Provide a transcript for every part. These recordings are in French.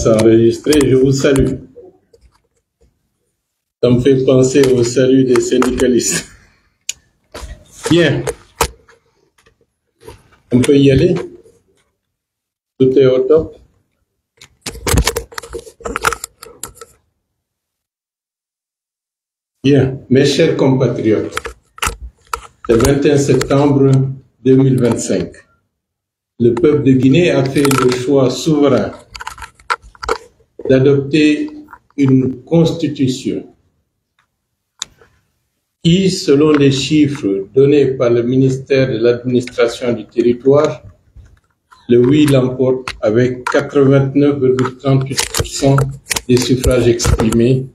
Enregistré, je vous salue. Ça me fait penser au salut des syndicalistes. Bien. On peut y aller? Tout est au top? Bien. Mes chers compatriotes, le 21 septembre 2025, le peuple de Guinée a fait le choix souverain d'adopter une constitution qui, selon les chiffres donnés par le ministère de l'administration du territoire, le oui l'emporte avec 89,38% des suffrages exprimés,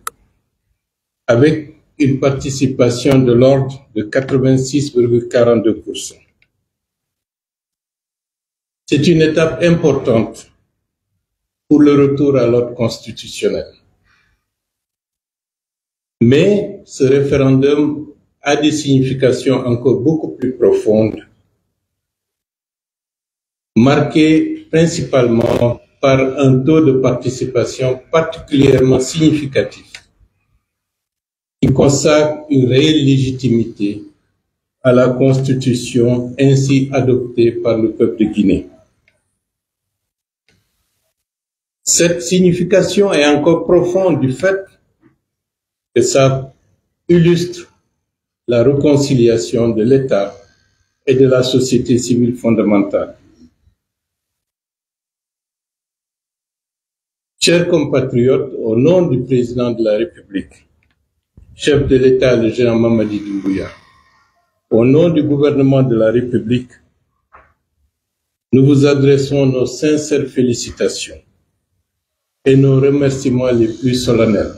avec une participation de l'ordre de 86,42%. C'est une étape importante pour le retour à l'ordre constitutionnel. Mais ce référendum a des significations encore beaucoup plus profondes, marquées principalement par un taux de participation particulièrement significatif, qui consacre une réelle légitimité à la Constitution ainsi adoptée par le peuple de Guinée. Cette signification est encore profonde du fait que ça illustre la réconciliation de l'État et de la société civile fondamentale. Chers compatriotes, au nom du président de la République, chef de l'État, le général Mamadi Doumbouya, au nom du gouvernement de la République, nous vous adressons nos sincères félicitations et nos remerciements les plus solennels.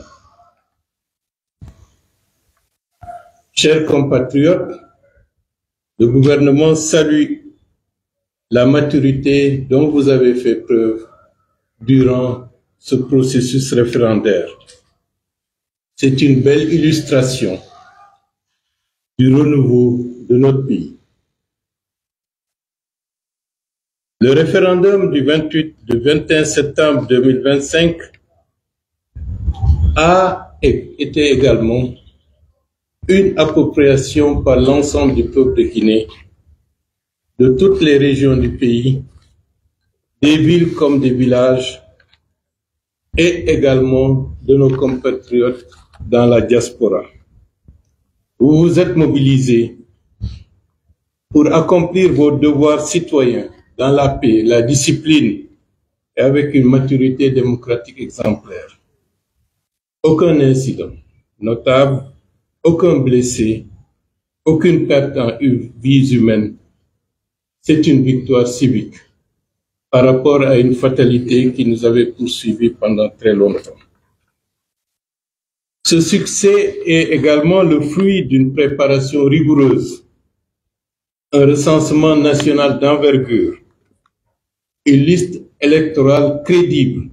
Chers compatriotes, le gouvernement salue la maturité dont vous avez fait preuve durant ce processus référendaire. C'est une belle illustration du renouveau de notre pays. Le référendum du 21 septembre 2025 a été également une appropriation par l'ensemble du peuple de Guinée, de toutes les régions du pays, des villes comme des villages, et également de nos compatriotes dans la diaspora. Vous vous êtes mobilisés pour accomplir vos devoirs citoyens dans la paix, la discipline et avec une maturité démocratique exemplaire. Aucun incident notable, aucun blessé, aucune perte en vies humaines. C'est une victoire civique par rapport à une fatalité qui nous avait poursuivis pendant très longtemps. Ce succès est également le fruit d'une préparation rigoureuse, un recensement national d'envergure, une liste électorale crédible,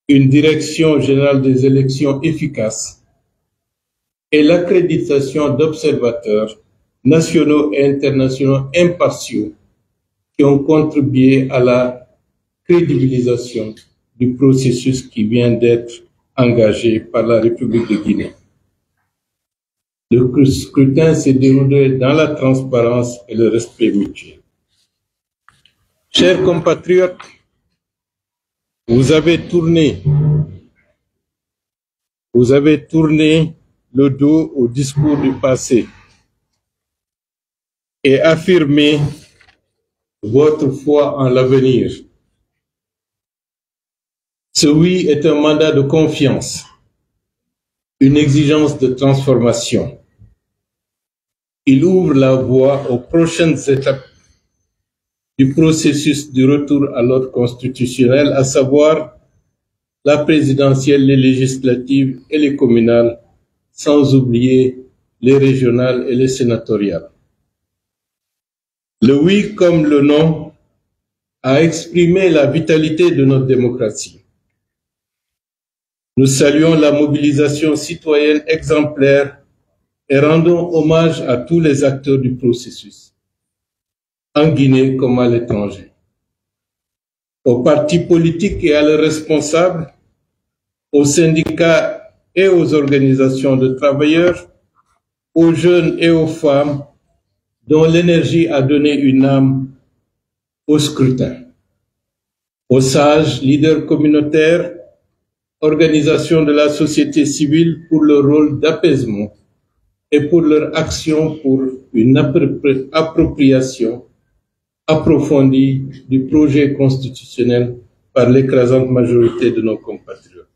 une direction générale des élections efficace et l'accréditation d'observateurs nationaux et internationaux impartiaux qui ont contribué à la crédibilisation du processus qui vient d'être engagé par la République de Guinée. Le scrutin s'est déroulé dans la transparence et le respect mutuel. Chers compatriotes, vous avez tourné le dos au discours du passé et affirmé votre foi en l'avenir. Ce oui est un mandat de confiance, une exigence de transformation. Il ouvre la voie aux prochaines étapes du processus du retour à l'ordre constitutionnel, à savoir la présidentielle, les législatives et les communales, sans oublier les régionales et les sénatoriales. Le oui comme le non a exprimé la vitalité de notre démocratie. Nous saluons la mobilisation citoyenne exemplaire et rendons hommage à tous les acteurs du processus, en Guinée comme à l'étranger. aux partis politiques et à leurs responsables, aux syndicats et aux organisations de travailleurs, aux jeunes et aux femmes, dont l'énergie a donné une âme au scrutin, aux sages, leaders communautaires, organisations de la société civile pour leur rôle d'apaisement et pour leur action pour une appropriation approfondie du projet constitutionnel par l'écrasante majorité de nos compatriotes.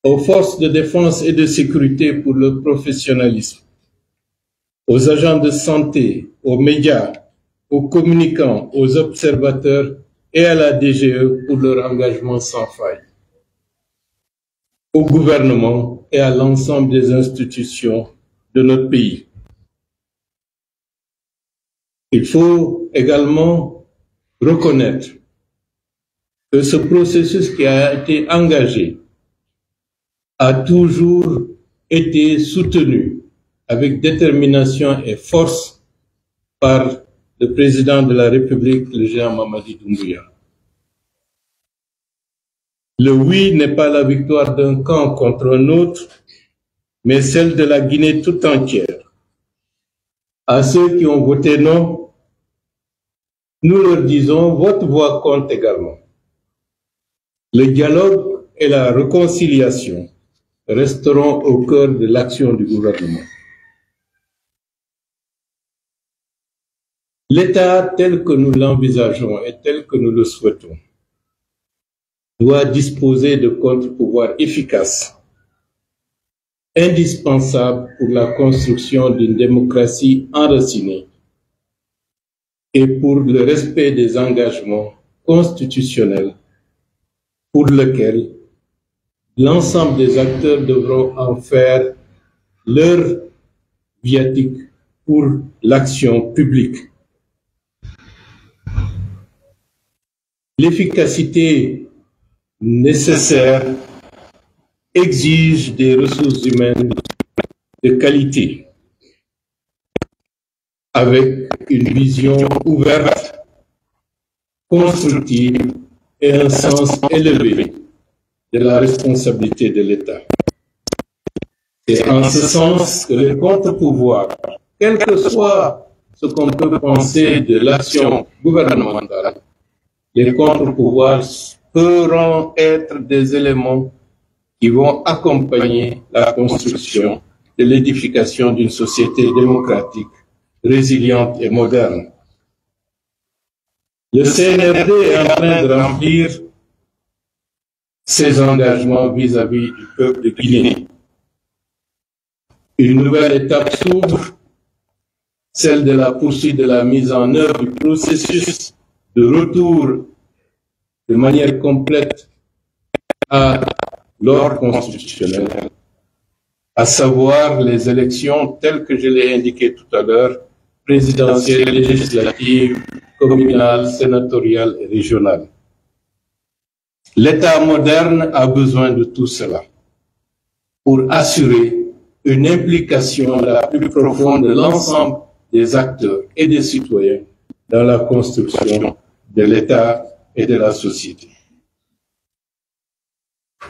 Aux forces de défense et de sécurité pour leur professionnalisme, aux agents de santé, aux médias, aux communicants, aux observateurs et à la DGE pour leur engagement sans faille, au gouvernement et à l'ensemble des institutions de notre pays. Il faut également reconnaître que ce processus qui a été engagé a toujours été soutenu avec détermination et force par le président de la République, le général Mamadi Doumbouya. Le oui n'est pas la victoire d'un camp contre un autre, mais celle de la Guinée tout entière. À ceux qui ont voté non, nous leur disons, votre voix compte également. Le dialogue et la réconciliation resteront au cœur de l'action du gouvernement. L'État tel que nous l'envisageons et tel que nous le souhaitons doit disposer de contre-pouvoirs efficaces, indispensables pour la construction d'une démocratie enracinée et pour le respect des engagements constitutionnels pour lesquels l'ensemble des acteurs devront en faire leur viatique pour l'action publique. L'efficacité nécessaire exige des ressources humaines de qualité, avec une vision ouverte, constructive et un sens élevé de la responsabilité de l'État. C'est en ce sens que les contre-pouvoirs, quel que soit ce qu'on peut penser de l'action gouvernementale, les contre-pouvoirs pourront être des éléments qui vont accompagner la construction de l'édification d'une société démocratique, résiliente et moderne. Le CNRD est en train de remplir ses engagements vis-à-vis du peuple de Guinée. Une nouvelle étape s'ouvre, celle de la poursuite de la mise en œuvre du processus de retour de manière complète à l'ordre constitutionnel, à savoir les élections telles que je l'ai indiqué tout à l'heure, présidentielles, législatives, communales, sénatoriales et régionales. L'État moderne a besoin de tout cela pour assurer une implication la plus profonde de l'ensemble des acteurs et des citoyens dans la construction de l'État et de la société.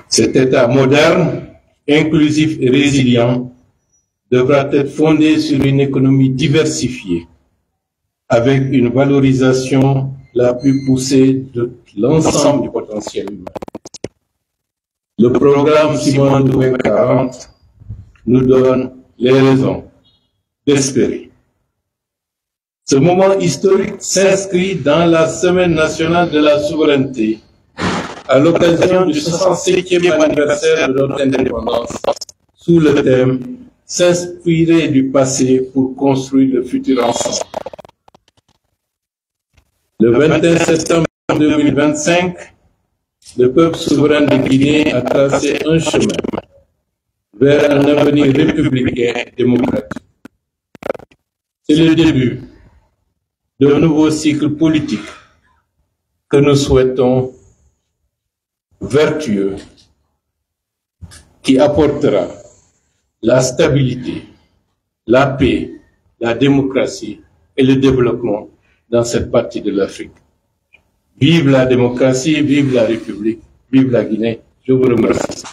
Cet État moderne, inclusif et résilient devra être fondé sur une économie diversifiée, avec une valorisation la plus poussée de l'ensemble du potentiel humain. Le programme Simon 2040 nous donne les raisons d'espérer. Ce moment historique s'inscrit dans la Semaine nationale de la souveraineté, à l'occasion du 67e anniversaire de notre indépendance, sous le thème « S'inspirer du passé pour construire le futur ensemble ». Le 21 septembre 2025, le peuple souverain de Guinée a tracé un chemin vers un avenir républicain et démocratique. C'est le début d'un nouveau cycle politique que nous souhaitons vertueux, qui apportera la stabilité, la paix, la démocratie et le développement dans cette partie de l'Afrique. Vive la démocratie, vive la République, vive la Guinée. Je vous remercie.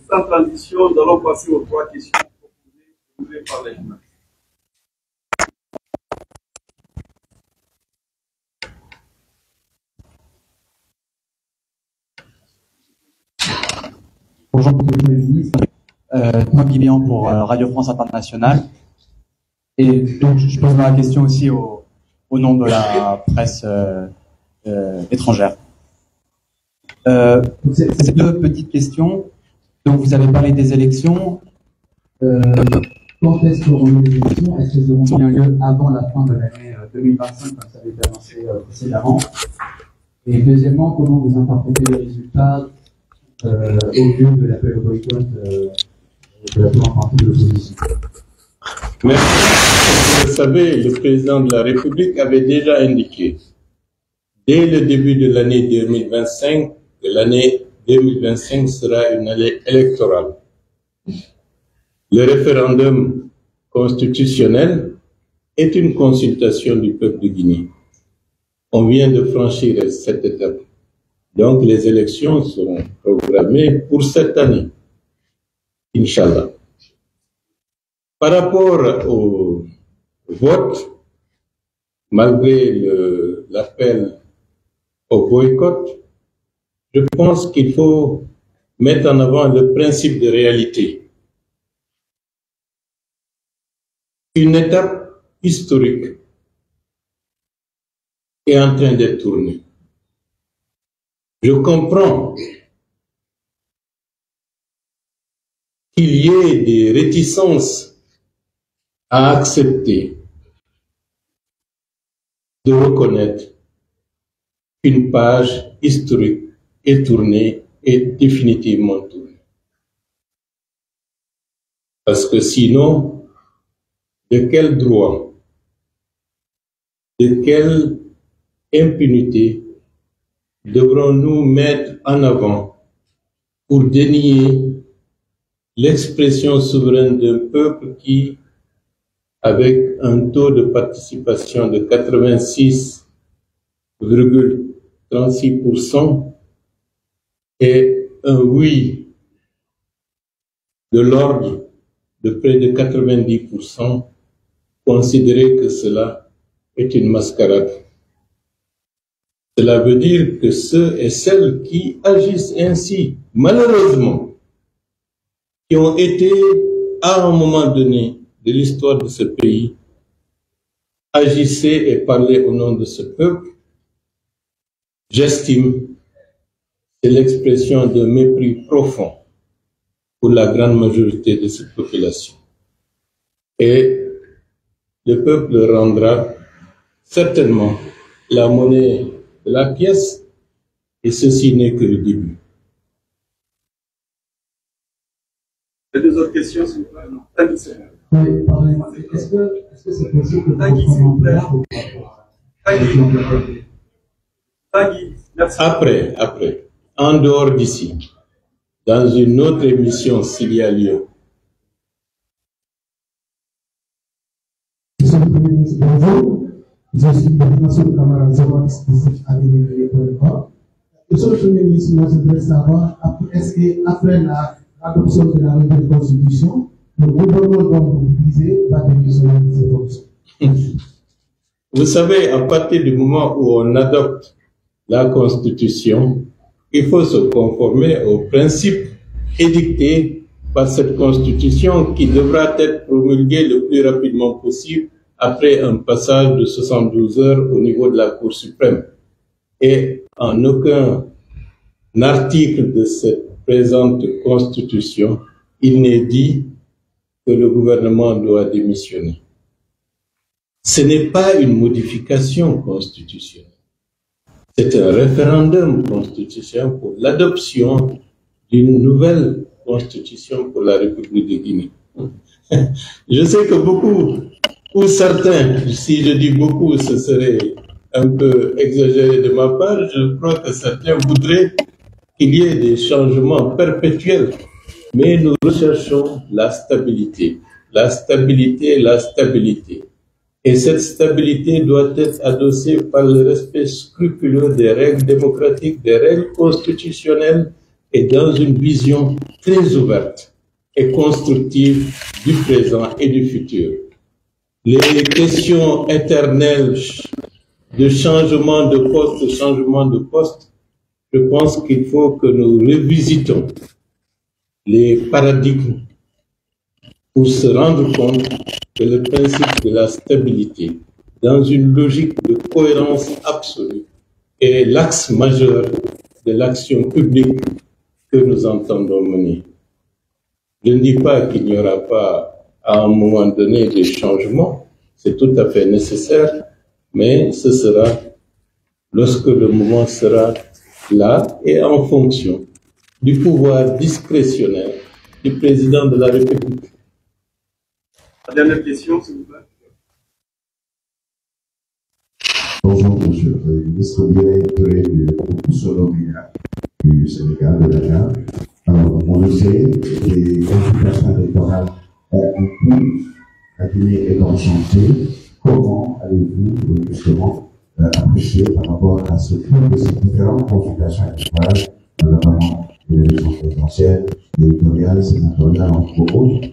Sans transition, nous allons passer aux 3 questions proposées par les journalistes. Bonjour, Monsieur le ministre. Moi, Guiléan pour Radio France Internationale. Et donc, je pose ma question aussi au nom de la presse étrangère. Ces 2 petites questions. Donc, vous avez parlé des élections. Quand est-ce qu'auront lieu les élections? Est-ce qu'elles auront bien lieu avant la fin de l'année 2025, comme ça avait été annoncé précédemment? Et deuxièmement, comment vous interprétez les résultats au lieu de l'appel au boycott de la plus grande partie de l'opposition? Merci. Vous savez, le président de la République avait déjà indiqué, dès le début de l'année 2025, que l'année 2025 sera une année électorale. Le référendum constitutionnel est une consultation du peuple de Guinée. On vient de franchir cette étape. Donc, les élections seront programmées pour cette année, Inch'Allah. Par rapport au vote, malgré l'appel au boycott, je pense qu'il faut mettre en avant le principe de réalité. Une étape historique est en train d'être tournée. Je comprends qu'il y ait des réticences à accepter de reconnaître qu'une page historique est tournée et définitivement tournée. Parce que sinon, de quel droit, de quelle impunité devrons-nous mettre en avant pour dénier l'expression souveraine d'un peuple qui, avec un taux de participation de 86,36% et un oui de l'ordre de près de 90%, considérer que cela est une mascarade. Cela veut dire que ceux et celles qui agissent ainsi, malheureusement, qui ont été, à un moment donné de l'histoire de ce pays, agissaient et parlaient au nom de ce peuple, j'estime c'est l'expression d'un mépris profond pour la grande majorité de cette population. Et le peuple rendra certainement la monnaie de la pièce, et ceci n'est que le début. Les 2 autres questions, s'il vous plaît. Oui, pardonnez-moi. Est-ce que c'est possible que Tanguy, s'il vous plaît. Tanguy, merci. Après, en dehors d'ici, dans une autre émission s'il y a lieu. Monsieur le Premier ministre, bonjour. Je suis le camarade journaliste à l'Université. Monsieur le Premier ministre, moi je voudrais savoir, est-ce qu'après l'adoption de la nouvelle constitution, le gouvernement doit mobiliser va démissionner de ses fonctions? Vous savez, à partir du moment où on adopte la Constitution, il faut se conformer aux principes édictés par cette Constitution qui devra être promulguée le plus rapidement possible après un passage de 72 heures au niveau de la Cour suprême. Et en aucun article de cette présente Constitution, il n'est dit que le gouvernement doit démissionner. Ce n'est pas une modification constitutionnelle. C'est un référendum constitutionnel pour l'adoption d'une nouvelle constitution pour la République de Guinée. Je sais que beaucoup, ou certains, si je dis beaucoup, ce serait un peu exagéré de ma part, je crois que certains voudraient qu'il y ait des changements perpétuels. Mais nous recherchons la stabilité, la stabilité, la stabilité. Et cette stabilité doit être adossée par le respect scrupuleux des règles démocratiques, des règles constitutionnelles et dans une vision très ouverte et constructive du présent et du futur. Les questions éternelles de changement de poste, je pense qu'il faut que nous revisitons les paradigmes pour se rendre compte que le principe de la stabilité, dans une logique de cohérence absolue, est l'axe majeur de l'action publique que nous entendons mener. Je ne dis pas qu'il n'y aura pas à un moment donné des changements, c'est tout à fait nécessaire, mais ce sera lorsque le moment sera là et en fonction du pouvoir discrétionnaire du président de la République. La dernière question, s'il vous plaît. Bonjour, monsieur le ministre, bien éclairé du Solomia du Sénégal, de Dakar. Alors, on le sait, les consultations électorales ont un coût, la Guinée est en chantier. Comment allez-vous justement apprécier par rapport à ce coût de ces différentes consultations électorales, notamment les élections présidentielles, éditoriales, sénatoriales, entre autres?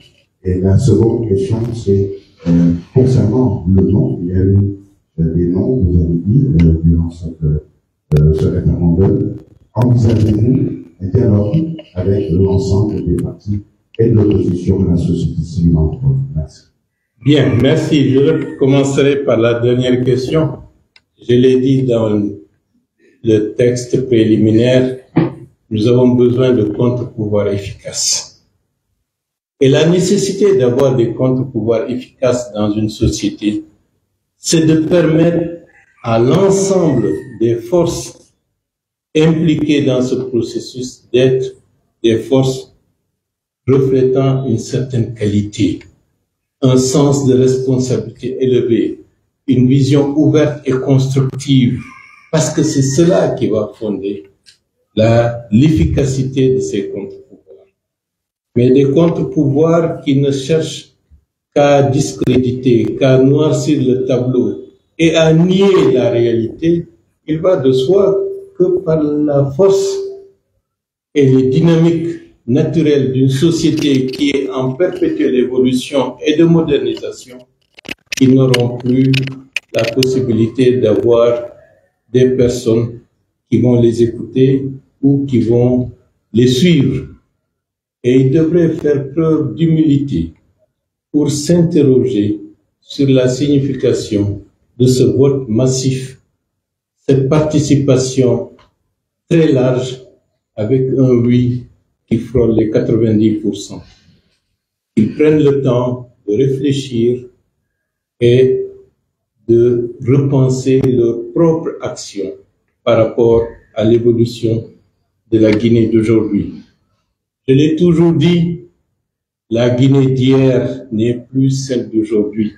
Et la seconde question, c'est concernant le nom. Il y a eu des noms, vous avez dit, durant ce référendum. Envisagez-vous un dialogue avec l'ensemble des partis et de l'opposition de la société civile entre autres? Merci. Bien, merci. Je commencerai par la dernière question. Je l'ai dit dans le texte préliminaire, nous avons besoin de contre-pouvoirs efficaces. Et la nécessité d'avoir des contre-pouvoirs efficaces dans une société, c'est de permettre à l'ensemble des forces impliquées dans ce processus d'être des forces reflétant une certaine qualité, un sens de responsabilité élevé, une vision ouverte et constructive, parce que c'est cela qui va fonder l'efficacité de ces contre-pouvoirs. Mais des contre-pouvoirs qui ne cherchent qu'à discréditer, qu'à noircir le tableau et à nier la réalité, il va de soi que par la force et les dynamiques naturelles d'une société qui est en perpétuelle évolution et de modernisation, ils n'auront plus la possibilité d'avoir des personnes qui vont les écouter ou qui vont les suivre. Et ils devraient faire preuve d'humilité pour s'interroger sur la signification de ce vote massif, cette participation très large avec un oui qui frôle les 90%. Ils prennent le temps de réfléchir et de repenser leur propre action par rapport à l'évolution de la Guinée d'aujourd'hui. Je l'ai toujours dit, la Guinée d'hier n'est plus celle d'aujourd'hui.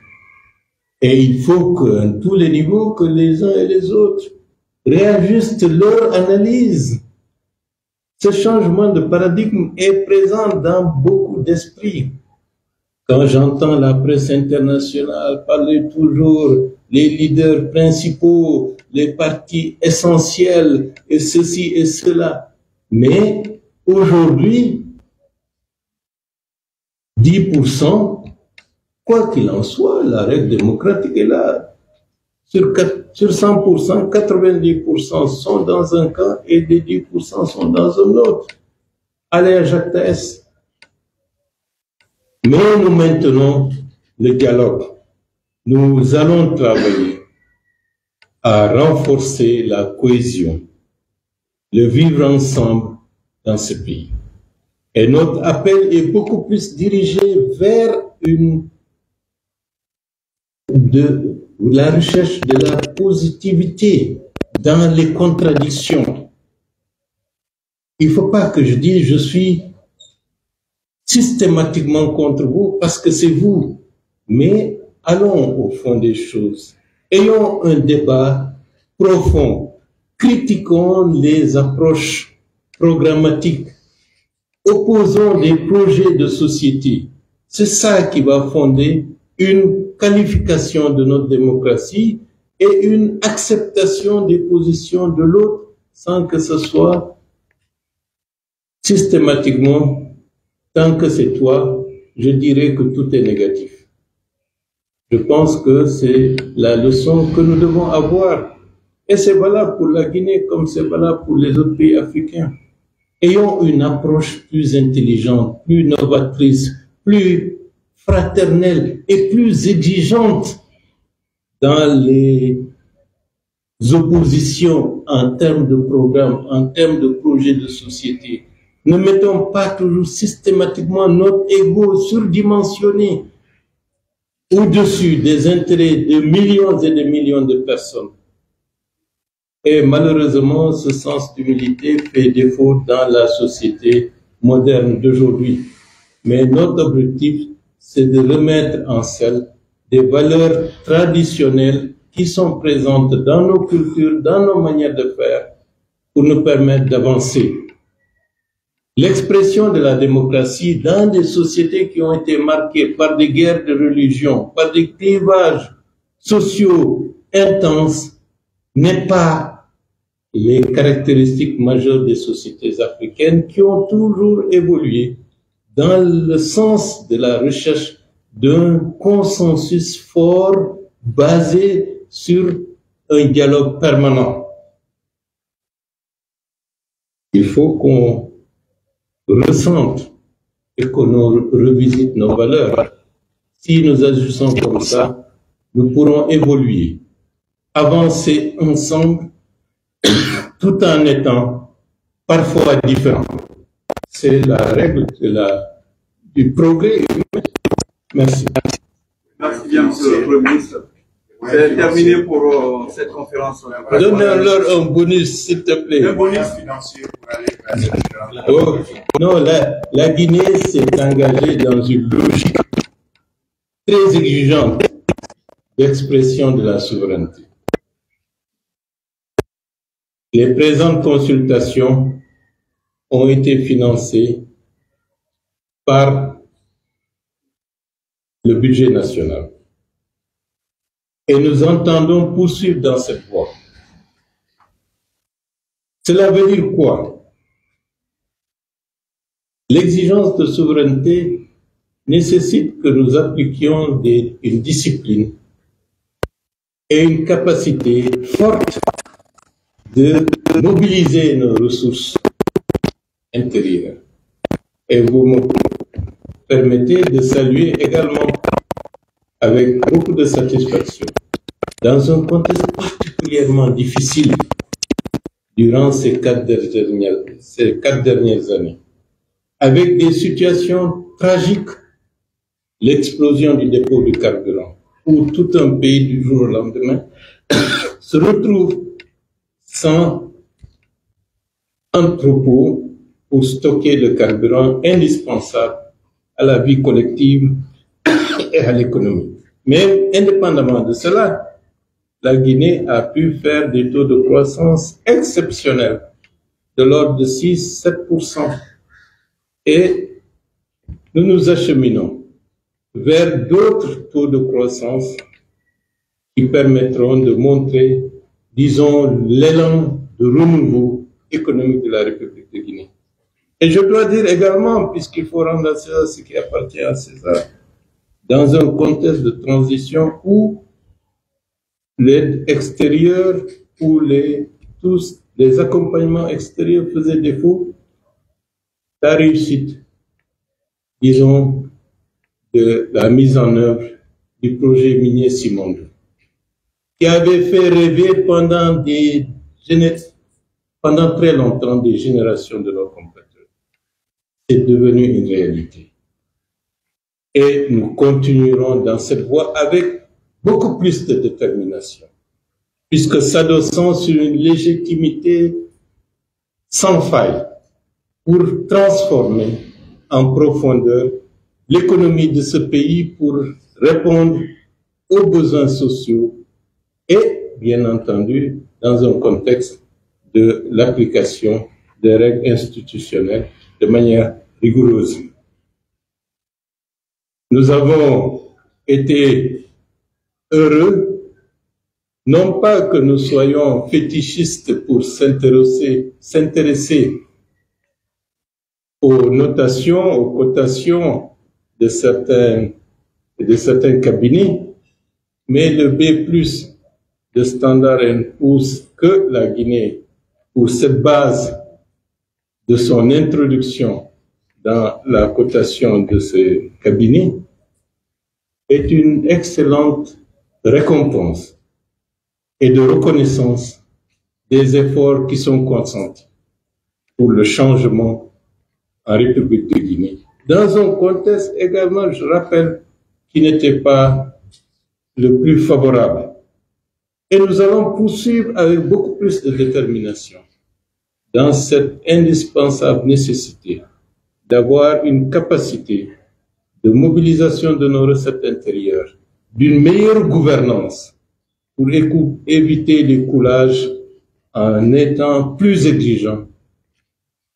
Et il faut qu'à tous les niveaux, que les uns et les autres réajustent leur analyse. Ce changement de paradigme est présent dans beaucoup d'esprits. Quand j'entends la presse internationale parler toujours les leaders principaux, les partis essentiels, et ceci et cela. Mais aujourd'hui, 10%, quoi qu'il en soit, la règle démocratique est là. Sur 100%, 90% sont dans un camp et les 10% sont dans un autre. Allez à Jacques Taès. Mais nous maintenons le dialogue. Nous allons travailler à renforcer la cohésion, le vivre ensemble dans ce pays. Et notre appel est beaucoup plus dirigé vers la recherche de la positivité dans les contradictions. Il ne faut pas que je dise je suis systématiquement contre vous parce que c'est vous. Mais allons au fond des choses. Ayons un débat profond. Critiquons les approches programmatiques. Opposons des projets de société. C'est ça qui va fonder une qualification de notre démocratie et une acceptation des positions de l'autre sans que ce soit systématiquement, tant que c'est toi, je dirais que tout est négatif. Je pense que c'est la leçon que nous devons avoir. Et c'est valable pour la Guinée comme c'est valable pour les autres pays africains. Ayons une approche plus intelligente, plus novatrice, plus fraternelle et plus exigeante dans les oppositions en termes de programme, en termes de projets de société. Ne mettons pas toujours systématiquement notre ego surdimensionné au-dessus des intérêts de millions et de millions de personnes. Et malheureusement, ce sens d'humilité fait défaut dans la société moderne d'aujourd'hui. Mais notre objectif, c'est de remettre en selle des valeurs traditionnelles qui sont présentes dans nos cultures, dans nos manières de faire, pour nous permettre d'avancer. L'expression de la démocratie dans des sociétés qui ont été marquées par des guerres de religion, par des clivages sociaux intenses, n'est pas les caractéristiques majeures des sociétés africaines qui ont toujours évolué dans le sens de la recherche d'un consensus fort basé sur un dialogue permanent. Il faut qu'on ressente et qu'on revisite nos valeurs. Si nous agissons comme ça, nous pourrons évoluer, avancer ensemble, tout en étant parfois différents. C'est la règle du progrès humain. Merci. Merci bien, monsieur le Premier ministre. C'est terminé pour cette conférence. Donne-leur un bonus, s'il te plaît. Un bonus financier pour aller vers cette non, la Guinée s'est engagée dans une logique très exigeante d'expression de la souveraineté. Les présentes consultations ont été financées par le budget national. Et nous entendons poursuivre dans cette voie. Cela veut dire quoi? L'exigence de souveraineté nécessite que nous appliquions une discipline et une capacité forte de mobiliser nos ressources intérieures. Et vous me permettez de saluer également avec beaucoup de satisfaction, dans un contexte particulièrement difficile durant ces quatre dernières années, avec des situations tragiques, l'explosion du dépôt du carburant, où tout un pays du jour au lendemain se retrouve sans entrepôt pour stocker le carburant indispensable à la vie collective et à l'économie. Mais indépendamment de cela, la Guinée a pu faire des taux de croissance exceptionnels de l'ordre de 6-7%. Et nous nous acheminons vers d'autres taux de croissance qui permettront de montrer, disons, l'élan de renouveau économique de la République de Guinée. Et je dois dire également, puisqu'il faut rendre à César ce qui appartient à César, dans un contexte de transition où l'aide extérieure, où tous les accompagnements extérieurs faisaient défaut, la réussite, disons, de la mise en œuvre du projet minier Simandou, qui avait fait rêver pendant très longtemps des générations de nos compatriotes. C'est devenu une réalité. Et nous continuerons dans cette voie avec beaucoup plus de détermination, puisque s'adossant sur une légitimité sans faille pour transformer en profondeur l'économie de ce pays pour répondre aux besoins sociaux et, bien entendu, dans un contexte de l'application des règles institutionnelles de manière rigoureuse. Nous avons été heureux, non pas que nous soyons fétichistes pour s'intéresser aux notations, aux cotations de certains cabinets, mais le B+ de Standard & Poor's que la Guinée, pour cette base de son introduction dans la cotation de ces cabinets, est une excellente récompense et de reconnaissance des efforts qui sont consentis pour le changement en République de Guinée. Dans un contexte également, je rappelle, qui n'était pas le plus favorable. Et nous allons poursuivre avec beaucoup plus de détermination dans cette indispensable nécessité d'avoir une capacité de mobilisation de nos recettes intérieures, d'une meilleure gouvernance pour éviter les coulages en étant plus exigeants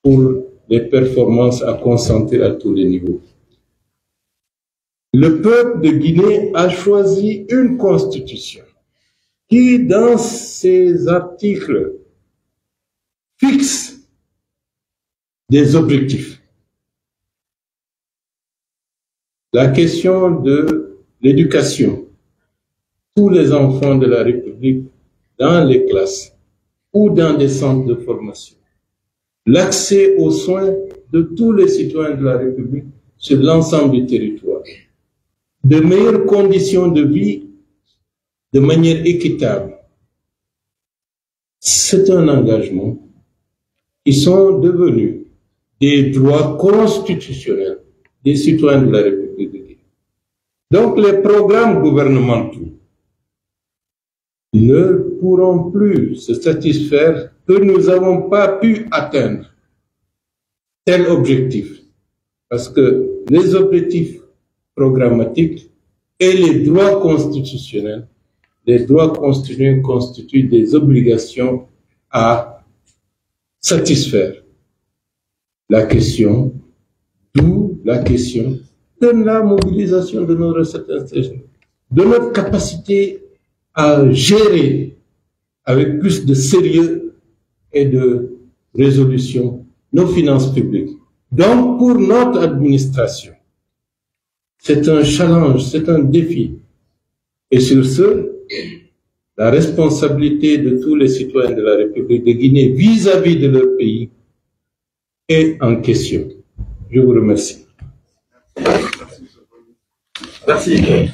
pour les performances à consentir à tous les niveaux. Le peuple de Guinée a choisi une constitution qui, dans ses articles, fixe des objectifs. La question de l'éducation. Tous les enfants de la République dans les classes ou dans des centres de formation. L'accès aux soins de tous les citoyens de la République sur l'ensemble du territoire. De meilleures conditions de vie de manière équitable. C'est un engagement qui sont devenus des droits constitutionnels des citoyens de la République de Guinée. Donc les programmes gouvernementaux ne pourront plus se satisfaire que nous n'avons pas pu atteindre tel objectif. Parce que les objectifs programmatiques et les droits constitutionnels constituent des obligations à satisfaire. D'où la question de la mobilisation de nos recettes intérieures, de notre capacité à gérer avec plus de sérieux et de résolution nos finances publiques. Donc, pour notre administration, c'est un challenge, c'est un défi. Et sur ce, la responsabilité de tous les citoyens de la République de Guinée vis-à-vis de leur pays est en question. Je vous remercie. Merci.